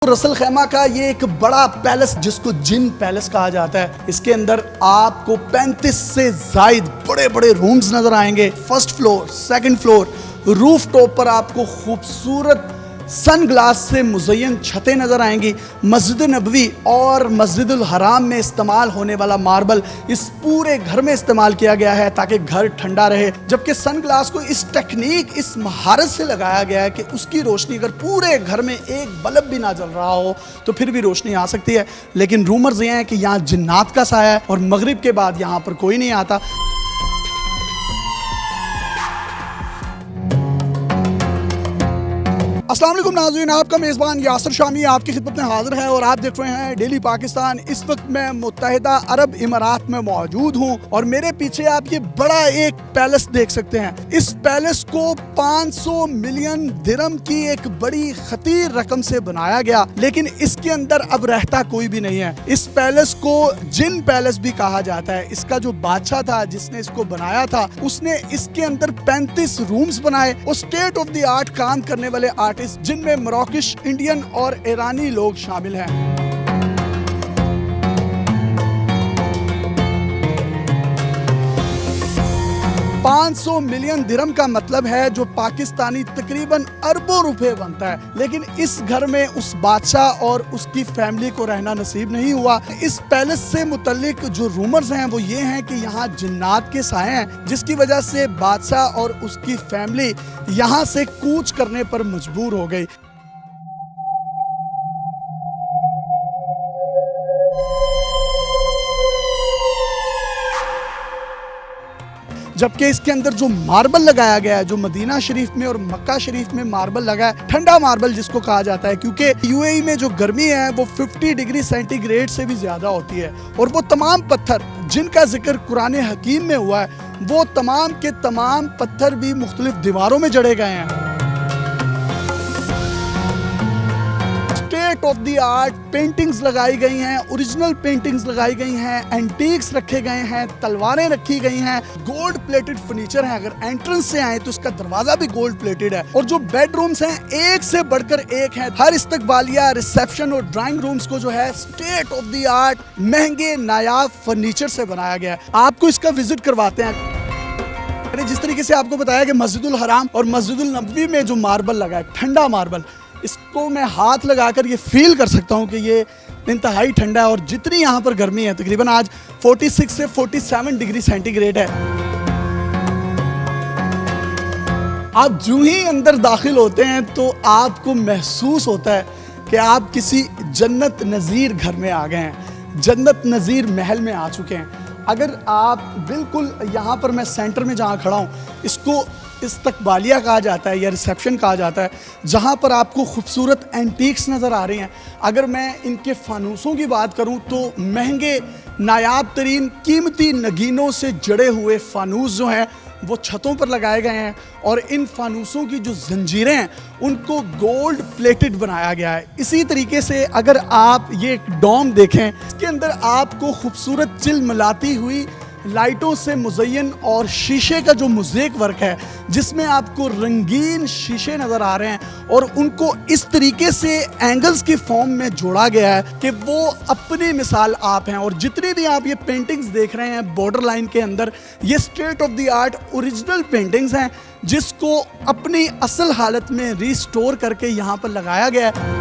Russell खैमा का ये एक बड़ा पैलेस जिसको जिन पैलेस कहा जाता है, इसके अंदर आपको 35 से जायद बड़े बड़े रूम्स नजर आएंगे। First floor, second floor, roof top पर आपको खूबसूरत सन ग्लास से मुज़य्यन छतें नजर आएंगी। मस्जिद नबवी और मस्जिदुल हराम में इस्तेमाल होने वाला मार्बल इस पूरे घर में इस्तेमाल किया गया है ताकि घर ठंडा रहे, जबकि सन ग्लास को इस टेक्निक, इस महारत से लगाया गया है कि उसकी रोशनी अगर पूरे घर में एक बल्ब भी ना जल रहा हो तो फिर भी रोशनी आ सकती है। लेकिन रूमर्स ये हैं कि यहाँ जिन्नात का साया है और मगरिब के बाद यहाँ पर कोई नहीं आता। अस्सलाम वालेकुम नाज़रीन, आपका मेज़बान यासिर शामी आपकी खिदमत में हाजिर है और आप देख रहे हैं डेली पाकिस्तान। इस वक्त मैं मुत्तहिदा अरब इमारात में मौजूद हूं और मेरे पीछे आप ये बड़ा एक पैलेस देख सकते हैं। इस पैलेस को 500 मिलियन दिरहम की एक बड़ी खतीर रकम से बनाया गया, लेकिन इसके अंदर अब रहता कोई भी नहीं है। इस पैलेस को जिन पैलेस भी कहा जाता है। इसका जो बादशाह था जिसने इसको बनाया था, उसने इसके अंदर 35 रूम्स बनाए और स्टेट ऑफ द आर्ट काम करने वाले आर्टिस्ट जिनमें मरोक्किश, इंडियन और ईरानी लोग शामिल हैं। $500 मिलियन दिरहम का मतलब है जो पाकिस्तानी तकरीबन अरबों रुपए बनता है, लेकिन इस घर में उस बादशाह और उसकी फैमिली को रहना नसीब नहीं हुआ। इस पैलेस से मुतल्लिक जो रूमर्स हैं वो ये हैं कि यहाँ जिन्नात के साए हैं, जिसकी वजह से बादशाह और उसकी फैमिली यहाँ से कूच करने पर मजबूर हो गई। जबकि इसके अंदर जो मार्बल लगाया गया है, जो मदीना शरीफ में और मक्का शरीफ में मार्बल लगा है, ठंडा मार्बल जिसको कहा जाता है, क्योंकि यूएई में जो गर्मी है वो 50 डिग्री सेंटीग्रेड से भी ज्यादा होती है और वो तमाम पत्थर जिनका जिक्र कुरान हकीम में हुआ है, वो तमाम के तमाम पत्थर भी मुख्तलिफ दीवारों में जड़े गए हैं। State of the art paintings लगाई गई हैं, ओरिजिनल पेंटिंग्स लगाई गई हैं, एंटीक्स रखे गए हैं, तलवारें रखी गई हैं, गोल्ड प्लेटेड फर्नीचर है। अगर एंट्रेंस से आए तो इसका दरवाजा भी गोल्ड प्लेटेड है और जो बेडरूम्स हैं एक से बढ़कर एक हैं। हर इस्तकबालिया, रिसेप्शन और ड्राइंग रूम्स को जो है स्टेट ऑफ द आर्ट महंगे नायाब फर्नीचर से बनाया गया है। आपको इसका विजिट करवाते हैं। मैंने जिस तरीके से आपको बताया कि मस्जिदुल हराम और मस्जिदुल नबवी में जो मार्बल लगा है, ठंडा मार्बल, इसको मैं हाथ लगाकर ये फील कर सकता हूँ कि ये इंतहाई ठंडा है। और जितनी यहाँ पर गर्मी है, तकरीबन आज 46 से 47 डिग्री सेंटीग्रेड है। आप जो ही अंदर दाखिल होते हैं तो आपको महसूस होता है कि आप किसी जन्नत नज़ीर घर में आ गए हैं, जन्नत नज़ीर महल में आ चुके हैं। अगर आप बिल्कुल यहाँ पर, मैं सेंटर में जहाँ खड़ा हूँ, इसको इस्तकबालिया कहा जाता है या रिसेप्शन कहा जाता है, जहाँ पर आपको खूबसूरत एंटीक्स नज़र आ रहे हैं। अगर मैं इनके फानूसों की बात करूँ तो महंगे नायाब तरीन कीमती नगीनों से जड़े हुए फानूस जो हैं वो छतों पर लगाए गए हैं और इन फानूसों की जो जंजीरें हैं उनको गोल्ड प्लेटेड बनाया गया है। इसी तरीके से अगर आप ये डोम देखें, इसके अंदर आपको खूबसूरत चिलमिलाती हुई लाइटों से मुज़य्यन और शीशे का जो मोज़ेक वर्क है, जिसमें आपको रंगीन शीशे नज़र आ रहे हैं और उनको इस तरीके से एंगल्स की फॉर्म में जोड़ा गया है कि वो अपनी मिसाल आप हैं। और जितनी भी आप ये पेंटिंग्स देख रहे हैं बॉर्डर लाइन के अंदर, ये state of the art original paintings हैं जिसको अपनी असल हालत में रिस्टोर करके यहाँ पर लगाया गया है।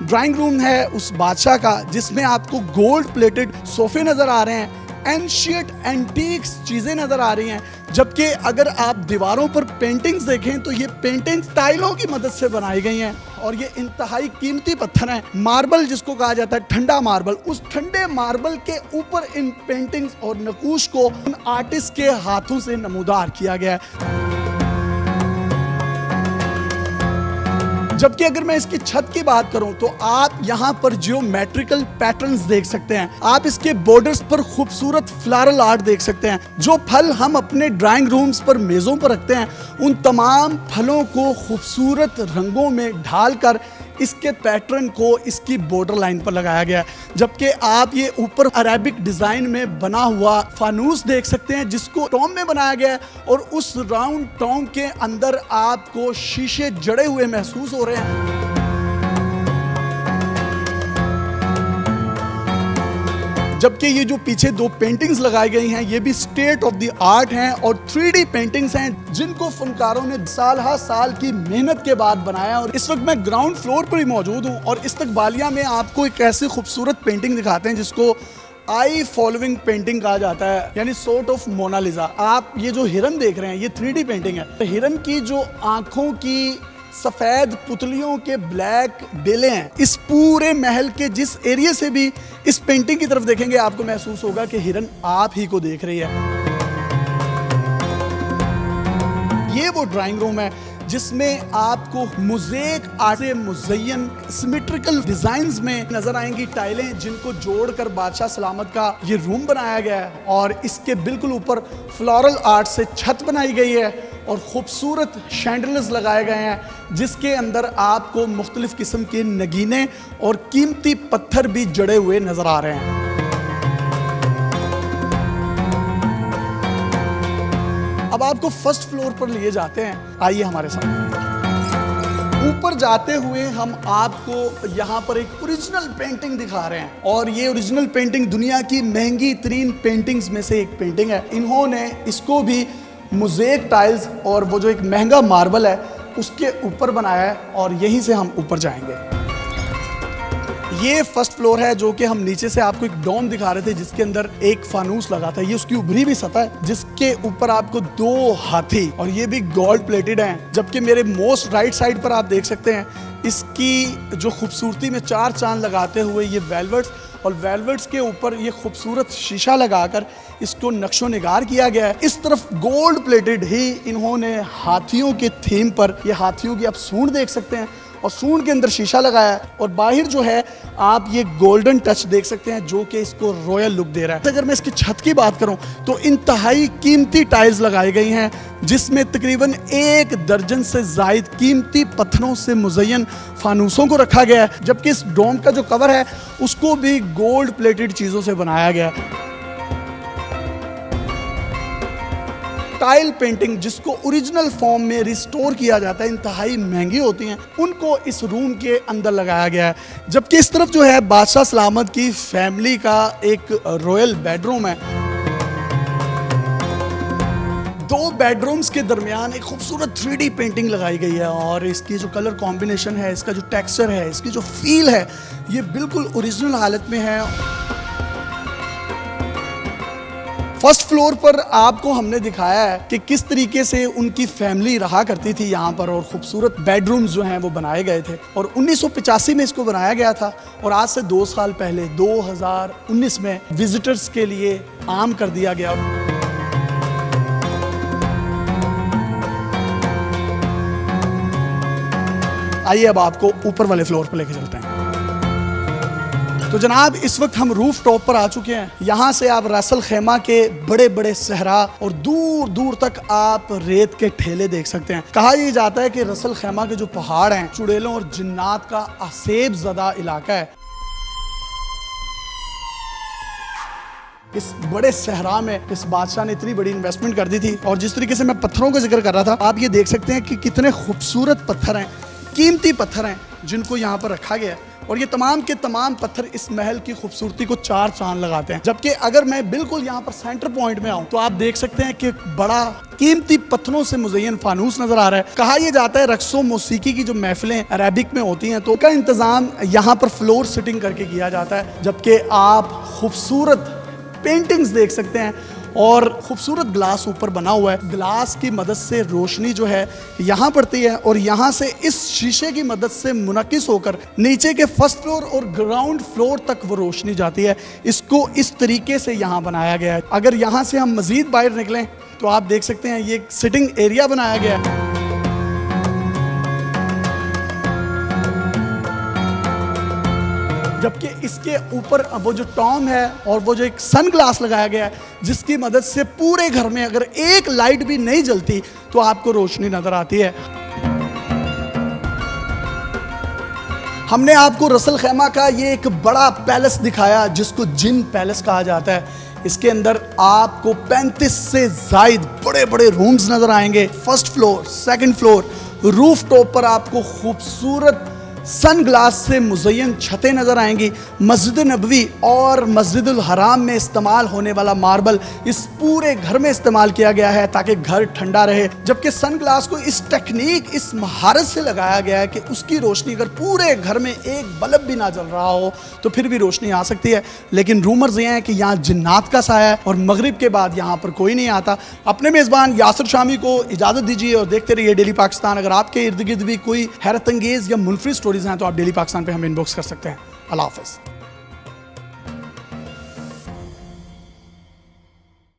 ड्राइंग रूम है उस बादशाह का जिसमें आपको गोल्ड प्लेटेड सोफे नज़र आ रहे हैं, एंशियंट एंटीक्स चीज़ें नज़र आ रही हैं। जबकि अगर आप दीवारों पर पेंटिंग्स देखें तो ये पेंटिंग्स टाइलों की मदद से बनाई गई हैं और ये इंतहाई कीमती पत्थर हैं। मार्बल जिसको कहा जाता है ठंडा मार्बल, उस ठंडे मार्बल के ऊपर इन पेंटिंग्स और नकूश को उन आर्टिस्ट के हाथों से नमूदार किया गया है। जबकि अगर मैं इसकी छत की बात करूं तो आप यहां पर जियोमेट्रिकल पैटर्न्स देख सकते हैं, आप इसके बॉर्डर्स पर खूबसूरत फ्लोरल आर्ट देख सकते हैं। जो फल हम अपने ड्राइंग रूम्स पर मेज़ों पर रखते हैं, उन तमाम फलों को खूबसूरत रंगों में ढालकर इसके पैटर्न को इसकी बॉर्डर लाइन पर लगाया गया है। जबकि आप ये ऊपर अरेबिक डिजाइन में बना हुआ फानूस देख सकते हैं जिसको टॉम में बनाया गया है, और उस राउंड टॉम के अंदर आपको शीशे जड़े हुए महसूस हो रहे हैं। जबकि ये जो पीछे दो पेंटिंग्स लगाई गई हैं ये भी स्टेट ऑफ द आर्ट हैं और 3D पेंटिंग्स हैं जिनको फनकारों ने साल हा साल की मेहनत के बाद बनाया। और इस वक्त मैं ग्राउंड फ्लोर पर ही मौजूद हूँ और इस्तकबालिया में आपको एक ऐसी खूबसूरत पेंटिंग दिखाते हैं जिसको आई फॉलोइंग पेंटिंग कहा जाता है, यानी सोर्ट ऑफ मोनालिजा। आप ये जो हिरन देख रहे हैं ये 3D पेंटिंग है। हिरन की जो आंखों की सफेद पुतलियों के ब्लैक बेले हैं, इस पूरे महल के जिस एरिया से भी इस पेंटिंग की तरफ देखेंगे आपको महसूस होगा कि हिरन आप ही को देख रही है। ये वो ड्राइंग रूम है जिसमें आपको मोज़ेक आर्ट से मुज़य्यन सिमेट्रिकल डिजाइन्स में नजर आएंगी टाइलें जिनको जोड़कर बादशाह सलामत का ये रूम बनाया गया है। और इसके बिल्कुल ऊपर फ्लोरल आर्ट से छत बनाई गई है और खूबसूरत शैंडलियर्स लगाए गए हैं जिसके अंदर आपको मुख्तलिफ किस्म के नगीने और कीमती पत्थर भी जड़े हुए नजर आ रहे हैं। अब आपको फर्स्ट फ्लोर पर लिए जाते हैं, आइए हमारे साथ। ऊपर जाते हुए हम आपको यहाँ पर एक ओरिजिनल पेंटिंग दिखा रहे हैं और ये ओरिजिनल पेंटिंग दुनिया की महंगी तरीन पेंटिंग्स में से एक पेंटिंग है। इन्होंने इसको भी मोज़ेक टाइल्स और वो जो एक महंगा मार्बल है उसके ऊपर बनाया है और यहीं से हम ऊपर जाएंगे। ये फर्स्ट फ्लोर है जो कि हम नीचे से आपको एक डोम दिखा रहे थे जिसके अंदर एक फानूस लगा था। ये उसकी उभरी भी सतह है जिसके ऊपर आपको दो हाथी और ये भी गोल्ड प्लेटेड हैं। जबकि मेरे मोस्ट राइट साइड पर आप देख सकते हैं इसकी जो खूबसूरती में चार चांद लगाते हुए ये वेलवेट्स, और वेलवेट्स के ऊपर ये खूबसूरत शीशा लगाकर इसको नक्शो निगार किया गया है। इस तरफ गोल्ड प्लेटेड ही इन्होंने हाथियों के थीम पर, ये हाथियों की आप सूंड देख सकते हैं और सूंड के अंदर शीशा लगाया है और बाहर जो है आप ये गोल्डन टच देख सकते हैं जो कि इसको रॉयल लुक दे रहा है। अगर मैं इसकी छत की बात करूं तो इंतहाई कीमती टाइल्स लगाई गई हैं जिसमें तकरीबन 1 दर्जन से जायद कीमती पत्थरों से मुज़य्यन फानूसों को रखा गया है। जबकि इस डोम का जो कवर है उसको भी गोल्ड प्लेटेड चीज़ों से बनाया गया है। टाइल पेंटिंग जिसको ओरिजिनल फॉर्म में रिस्टोर किया जाता है इंतहाई महंगी होती हैं, उनको इस रूम के अंदर लगाया गया है। जबकि इस तरफ जो है बादशाह सलामत की फैमिली का एक रॉयल बेडरूम है। 2 बेडरूम्स के दरमियान एक खूबसूरत 3D पेंटिंग लगाई गई है और इसकी जो कलर कॉम्बिनेशन है, इसका जो टेक्सचर है, इसकी जो फील है, ये बिल्कुल ओरिजिनल हालत में है। फर्स्ट फ्लोर पर आपको हमने दिखाया है कि किस तरीके से उनकी फैमिली रहा करती थी यहाँ पर और खूबसूरत बेडरूम्स जो हैं वो बनाए गए थे और 1985 में इसको बनाया गया था और आज से 2 साल पहले 2019 में विजिटर्स के लिए आम कर दिया गया। आइए अब आपको ऊपर वाले फ्लोर पर लेके चलते हैं। तो जनाब इस वक्त हम रूफ टॉप पर आ चुके हैं। यहाँ से आप रसल खेमा के बड़े बड़े सहरा और दूर दूर तक आप रेत के ठेले देख सकते हैं। कहा यह जाता है कि रसल खेमा के जो पहाड़ हैं चुड़ैलों और जिन्नात का असेब ज़दा इलाका है। इस बड़े सहरा में इस बादशाह ने इतनी बड़ी इन्वेस्टमेंट कर दी थी और जिस तरीके से मैं पत्थरों का जिक्र कर रहा था आप ये देख सकते हैं कि कितने खूबसूरत पत्थर हैं, कीमती पत्थर हैं जिनको यहाँ पर रखा गया है और ये तमाम के तमाम पत्थर इस महल की खूबसूरती को 4 चांद लगाते हैं। जबकि अगर मैं बिल्कुल यहाँ पर सेंटर पॉइंट में आऊँ तो आप देख सकते हैं कि बड़ा कीमती पत्थरों से मुज़य्यन फानूस नजर आ रहा है। कहा यह जाता है रक्सो मौसीकी की जो महफिलें अरेबिक में होती हैं तो उनका इंतजाम यहाँ पर फ्लोर सिटिंग करके किया जाता है। जबकि आप खूबसूरत पेंटिंग्स देख सकते हैं और खूबसूरत ग्लास ऊपर बना हुआ है। ग्लास की मदद से रोशनी जो है यहाँ पड़ती है और यहाँ से इस शीशे की मदद से मुनक्किस होकर नीचे के फर्स्ट फ्लोर और ग्राउंड फ्लोर तक वो रोशनी जाती है। इसको इस तरीके से यहाँ बनाया गया है। अगर यहाँ से हम मज़ीद बाहर निकलें तो आप देख सकते हैं ये एक सिटिंग एरिया बनाया गया है। जबकि इसके ऊपर वो जो टॉम है और वो जो एक सन ग्लास लगाया गया है जिसकी मदद से पूरे घर में अगर एक लाइट भी नहीं जलती तो आपको रोशनी नजर आती है। हमने आपको रसल खैमा का ये एक बड़ा पैलेस दिखाया जिसको जिन पैलेस कहा जाता है। इसके अंदर आपको 35 से ज़ायद बड़े बड़े रूम्स नजर आएंगे। First floor, second floor, roof top पर आपको खूबसूरत सन ग्लास से मुज़य्यन छतें नज़र आएंगी। मस्जिद नबवी और मस्जिदुल हराम में इस्तेमाल होने वाला मार्बल इस पूरे घर में इस्तेमाल किया गया है ताकि घर ठंडा रहे। जबकि सन ग्लास को इस टेक्निक, इस महारत से लगाया गया है कि उसकी रोशनी अगर पूरे घर में एक बल्ब भी ना जल रहा हो तो फिर भी रोशनी आ सकती है। लेकिन रूमर्स ये हैं कि यहाँ जिन्नात का साया है और मगरिब के बाद यहाँ पर कोई नहीं आता। अपने मेज़बान यासिर शामी को इजाज़त दीजिए और देखते रहिए डेली पाकिस्तान। अगर आपके इर्द गिर्द भी कोई हैरत अंगेज़ या मुनफरिद हैं तो आप डेली पाकिस्तान पे हमें इनबॉक्स कर सकते हैं। अल्लाह हाफ़िज़।